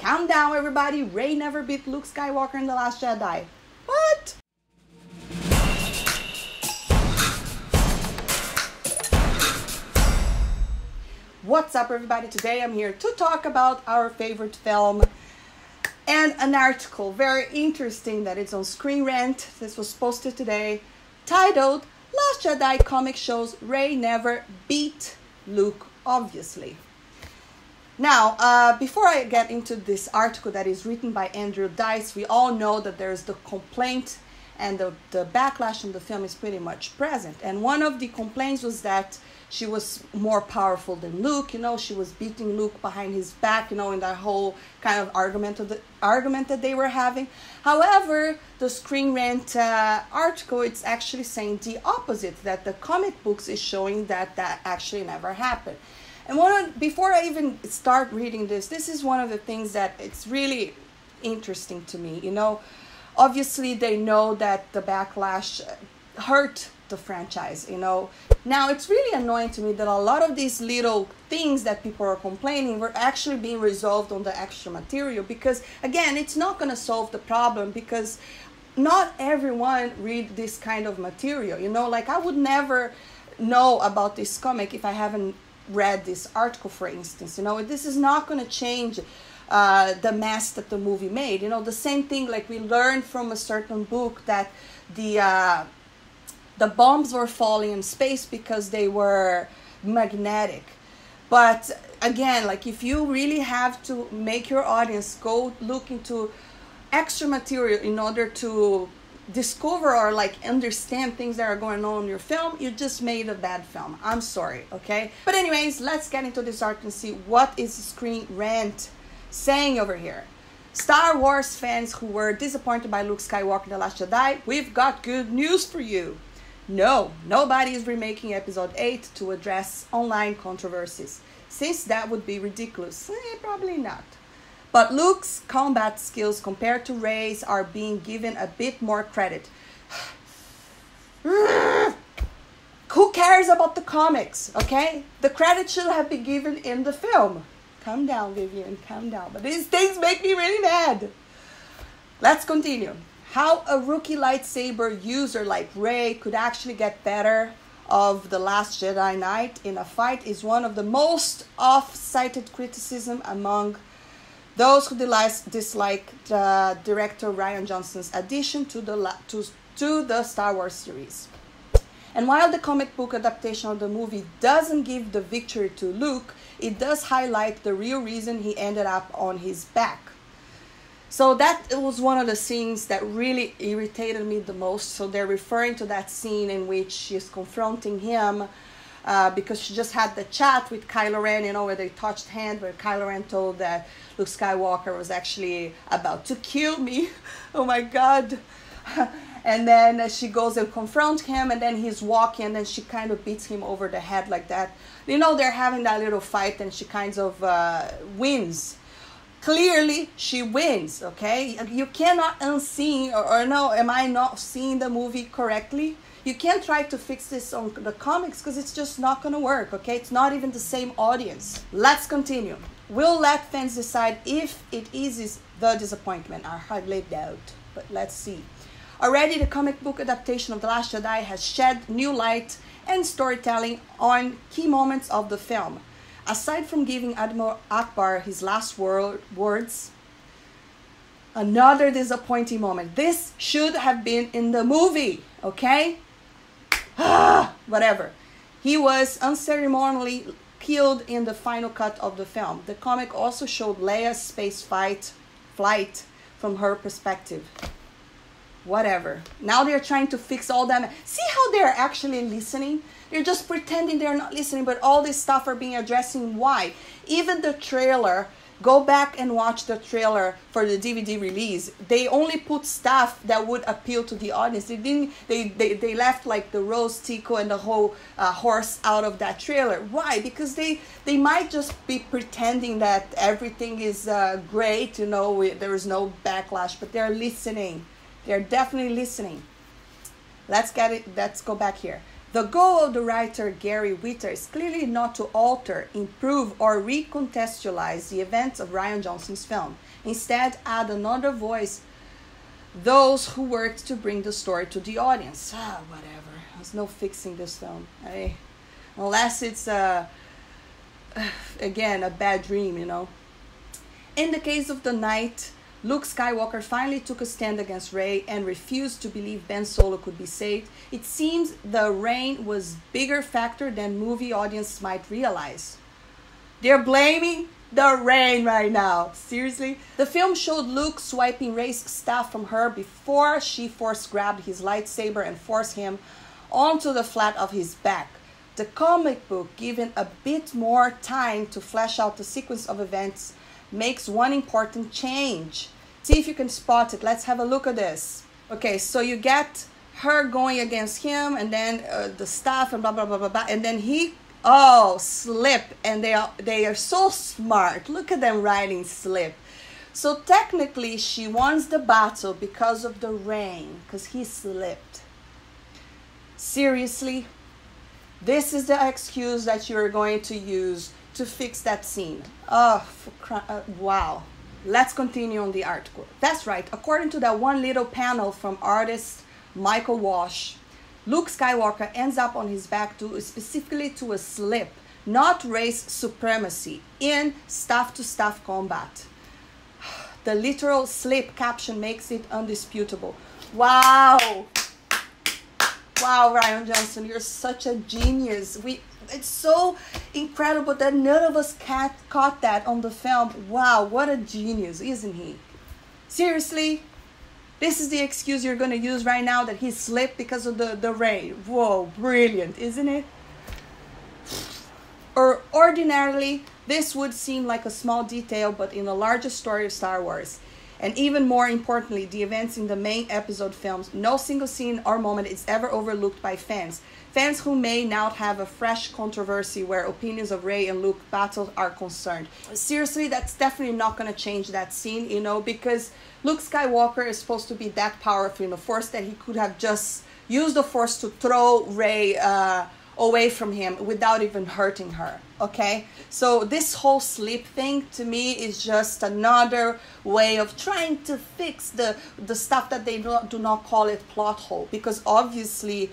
Calm down, everybody. Rey never beat Luke Skywalker in The Last Jedi. What? What's up, everybody? Today I'm here to talk about our favorite film and an article, very interesting, that it's on Screen Rant. This was posted today, titled Last Jedi comic shows Rey never beat Luke, obviously. Now, before I get into this article that is written by Andrew Dice, we all know that there's the complaint and the backlash on the film is pretty much present. And one of the complaints was that she was more powerful than Luke. You know, she was beating Luke behind his back, you know, in that whole kind of argument that they were having. However, the Screen Rant article, it's actually saying the opposite, that the comic books is showing that that actually never happened. And before I even start reading this is one of the things that it's really interesting to me. You know, obviously they know that the backlash hurt the franchise, you know. Now, it's really annoying to me that a lot of these little things that people are complaining were actually being resolved on the extra material, because, again, it's not going to solve the problem, because not everyone read this kind of material, you know. Like, I would never know about this comic if I haven't read this article, for instance. You know, this is not going to change the mess that the movie made. You know, the same thing, like we learned from a certain book that the bombs were falling in space because they were magnetic. But again, like, if you really have to make your audience go look into extra material in order to discover or like understand things that are going on in your film, you just made a bad film. I'm sorry, okay? But anyways, let's get into this art and see what is Screen Rant saying over here. Star Wars fans who were disappointed by Luke Skywalker in The Last Jedi, we've got good news for you. No, nobody is remaking episode 8 to address online controversies, since that would be ridiculous. Probably not. But Luke's combat skills compared to Rey's are being given a bit more credit. Who cares about the comics, okay? The credit should have been given in the film. Calm down, Vivian, calm down. But these things make me really mad. Let's continue. How a rookie lightsaber user like Rey could actually get better of The Last Jedi Knight in a fight is one of the most off-cited criticism among those who dislike the director Rian Johnson's addition to the Star Wars series. And while the comic book adaptation of the movie doesn't give the victory to Luke, it does highlight the real reason he ended up on his back. So that was one of the scenes that really irritated me the most. So they're referring to that scene in which she's confronting him because she just had the chat with Kylo Ren, you know, where they touched hands, where Kylo Ren told that Luke Skywalker was actually about to kill me. Oh my God. And then she goes and confronts him, and then he's walking, and then she kind of beats him over the head like that. You know, they're having that little fight, and she kind of wins. Clearly, she wins, okay? You cannot unsee, or no, am I not seeing the movie correctly? You can't try to fix this on the comics because it's just not going to work, okay? It's not even the same audience. Let's continue. We'll let fans decide if it eases the disappointment. I hardly doubt, but let's see. Already, the comic book adaptation of The Last Jedi has shed new light and storytelling on key moments of the film. Aside from giving Admiral Akbar his last words, another disappointing moment. This should have been in the movie, okay? Whatever. He was unceremoniously killed in the final cut of the film. The comic also showed Leia's space flight from her perspective. Whatever. Now they're trying to fix all that. See how they're actually listening? They're just pretending they're not listening, but all this stuff are being addressing why. Even the trailer, go back and watch the trailer for the DVD release. They only put stuff that would appeal to the audience. They left like the Rose Tico and the whole horse out of that trailer. Why? Because they might just be pretending that everything is great, you know, there is no backlash, but they're listening. They're definitely listening. Let's go back here. The goal of the writer Gary Whitta is clearly not to alter, improve, or recontextualize the events of Rian Johnson's film. Instead, add another voice, those who worked to bring the story to the audience. Whatever. There's no fixing this film. Unless it's, again, a bad dream, you know. In the case of The Night, Luke Skywalker finally took a stand against Rey and refused to believe Ben Solo could be saved. It seems the rain was a bigger factor than movie audiences might realize. They're blaming the rain right now. Seriously? The film showed Luke swiping Rey's staff from her before she force grabbed his lightsaber and forced him onto the flat of his back. The comic book, given a bit more time to flesh out the sequence of events, makes one important change. See if you can spot it. Let's have a look at this. Okay, so you get her going against him, and then the staff and blah blah blah blah blah, and then he slip, and they are so smart. Look at them writing slip. So technically she wins the battle because of the rain, because he slipped. Seriously, this is the excuse that you're going to use to fix that scene. Wow. Let's continue on the article. That's right. According to that one little panel from artist Michael Walsh, Luke Skywalker ends up on his back specifically to a slip, not race supremacy, in staff-to-staff combat. The literal slip caption makes it undisputable. Wow. Wow, Rian Johnson, you're such a genius. It's so incredible that none of us caught that on the film. Wow, what a genius, isn't he? Seriously? This is the excuse you're going to use right now, that he slipped because of the rain. Whoa, brilliant, isn't it? Or ordinarily, this would seem like a small detail, but in the larger story of Star Wars, and even more importantly, the events in the main episode films, no single scene or moment is ever overlooked by fans. Fans who may now have a fresh controversy where opinions of Rey and Luke battles are concerned. Seriously, that's definitely not going to change that scene, you know, because Luke Skywalker is supposed to be that powerful in the Force that he could have just used the Force to throw Rey away from him without even hurting her, okay? So this whole sleep thing to me is just another way of trying to fix the stuff that they do not call it plot hole, because obviously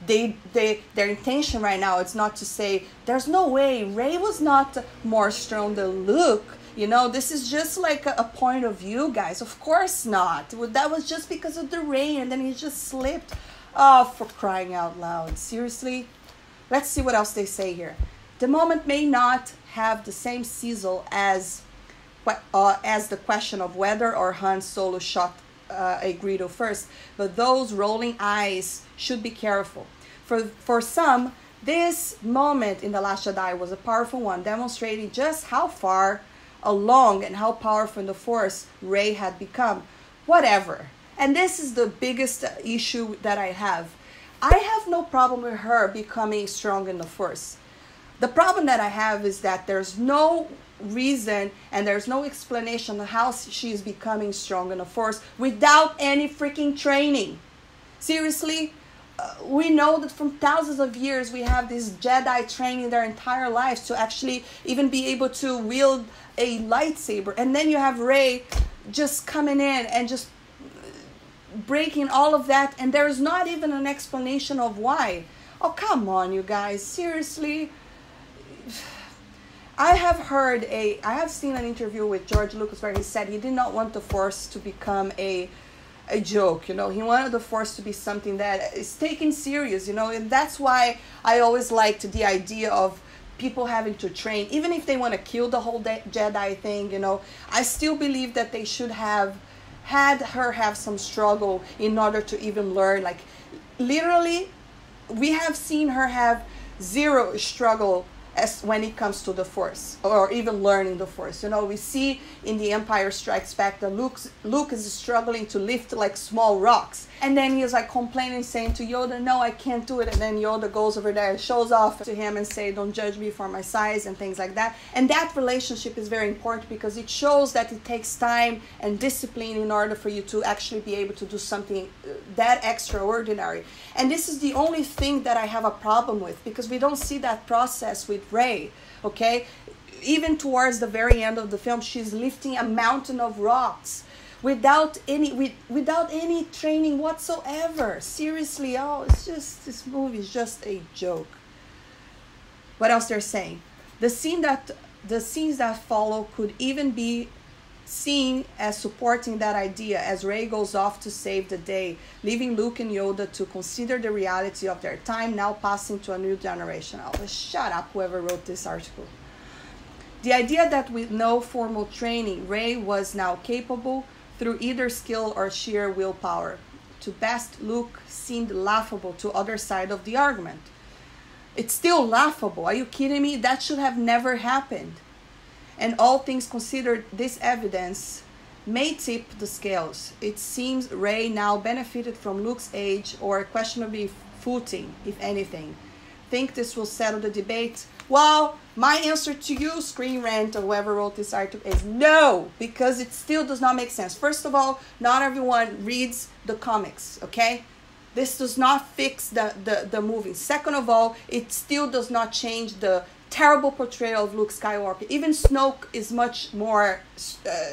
their intention right now is not to say there's no way Rey was not more strong than Luke. You know, this is just like a point of view, guys. Of course not. That was just because of the rain, and then he just slipped. Oh, for crying out loud. Seriously? Let's see what else they say here. The moment may not have the same sizzle as the question of whether or Han Solo shot a Greedo first, but those rolling eyes should be careful. For some, this moment in The Last Jedi was a powerful one, demonstrating just how far along and how powerful in the Force Rey had become. Whatever. And this is the biggest issue that I have. I have no problem with her becoming strong in the Force. The problem that I have is that there's no reason and there's no explanation of how she's becoming strong in the Force without any freaking training. Seriously, we know that from thousands of years we have these Jedi training their entire lives to actually even be able to wield a lightsaber, and then you have Rey just coming in and just breaking all of that, and there's not even an explanation of why. Oh, come on, you guys, seriously. I have seen an interview with George Lucas where he said he did not want the Force to become a joke, you know. He wanted the Force to be something that is taken serious, you know, and that's why I always liked the idea of people having to train, even if they want to kill the whole Jedi thing, you know. I still believe that they should have had her have some struggle in order to even learn. Like, literally, we have seen her have zero struggle as when it comes to the Force, or even learning the Force. You know, we see in The Empire Strikes Back that Luke is struggling to lift like small rocks, and then he's like complaining, saying to Yoda, no, I can't do it. And then Yoda goes over there, shows off to him and say, don't judge me for my size and things like that. And that relationship is very important because it shows that it takes time and discipline in order for you to actually be able to do something that extraordinary. And this is the only thing that I have a problem with, because we don't see that process with Rey, okay? Even towards the very end of the film, she's lifting a mountain of rocks without any training whatsoever. Seriously, oh, it's just, this movie is just a joke. What else they're saying? The scenes that follow could even be seen as supporting that idea, as Rey goes off to save the day, leaving Luke and Yoda to consider the reality of their time now passing to a new generation. Oh, shut up, whoever wrote this article. The idea that with no formal training, Rey was now capable through either skill or sheer willpower. To best, Luke seemed laughable to other side of the argument. It's still laughable. Are you kidding me? That should have never happened. And all things considered, this evidence may tip the scales. It seems Rey now benefited from Luke's age or questionable footing, if anything. Think this will settle the debate? Well, my answer to you, Screen Rant, or whoever wrote this article, is no, because it still does not make sense. First of all, not everyone reads the comics, okay? This does not fix the movie. Second of all, it still does not change the terrible portrayal of Luke Skywalker. Even Snoke is much more,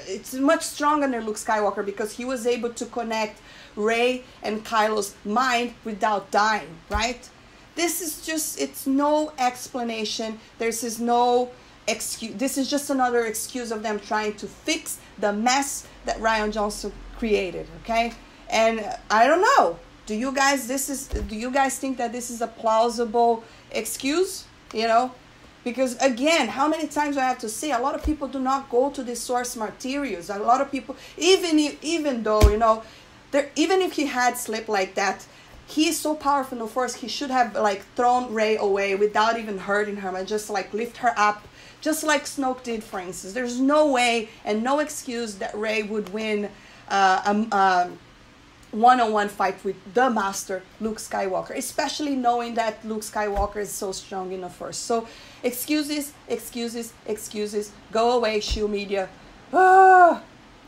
it's much stronger than Luke Skywalker, because he was able to connect Rey and Kylo's mind without dying, right? This is just, it's no explanation. There's no excuse. This is just another excuse of them trying to fix the mess that Rian Johnson created, okay? And I don't know. Do you guys think that this is a plausible excuse? You know? Because again, how many times do I have to say? A lot of people do not go to the source materials. A lot of people, even though, you know, even if he had slipped like that, he is so powerful in the Force, he should have like thrown Rey away without even hurting her and just like lift her up, just like Snoke did, for instance. There's no way and no excuse that Rey would win one-on-one fight with the master, Luke Skywalker, especially knowing that Luke Skywalker is so strong in the Force. So excuses, excuses, excuses. Go away, shield media. Ah,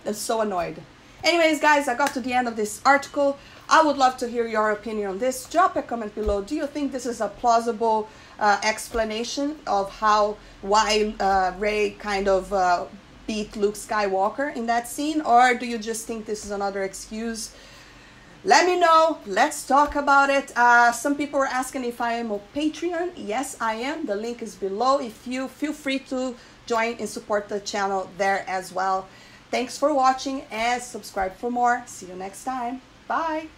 I'm so annoyed. Anyways, guys, I got to the end of this article. I would love to hear your opinion on this. Drop a comment below. Do you think this is a plausible explanation of why Rey kind of beat Luke Skywalker in that scene? Or do you just think this is another excuse? Let me know. Let's talk about it. Some people were asking if I am on Patreon. Yes, I am. The link is below. If you feel free to join and support the channel there as well. Thanks for watching and subscribe for more. See you next time. Bye.